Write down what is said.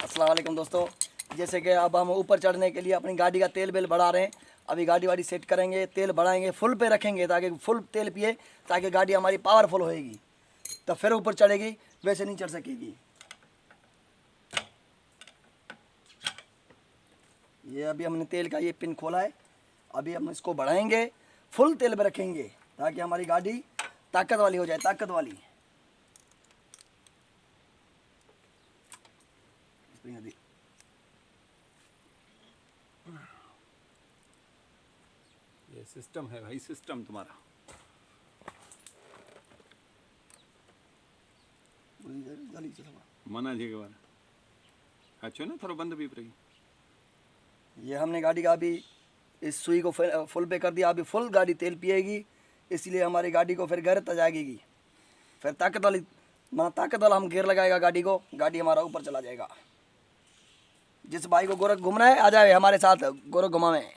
अस्सलाम वालेकुम दोस्तों। जैसे कि अब हम ऊपर चढ़ने के लिए अपनी गाड़ी का तेल बेल बढ़ा रहे हैं। अभी गाड़ी वाड़ी सेट करेंगे, तेल बढ़ाएंगे, फुल पे रखेंगे ताकि फुल तेल पिए, ताकि गाड़ी हमारी पावरफुल होएगी, तो फिर ऊपर चढ़ेगी, वैसे नहीं चढ़ सकेगी। ये अभी हमने तेल का ये पिन खोला है, अभी हम इसको बढ़ाएंगे, फुल तेल पे रखेंगे ताकि हमारी गाड़ी ताकत वाली हो जाए, ताकत वाली। ये सिस्टम है भाई, सिस्टम तुम्हारा। मना जी के बारे अच्छो ना थोड़ा बंद भी पड़ेगी। ये हमने गाड़ी का अभी इस सुई को फुल पे कर दिया, अभी फुल गाड़ी तेल पिएगी, इसलिए हमारी गाड़ी को फिर घर तक जाएगी। फिर ताकत वाला हम गियर लगाएगा गाड़ी को, गाड़ी हमारा ऊपर चला जाएगा। जिस भाई को गोरख घूमना है आ जाए हमारे साथ, गोरख घुमा में।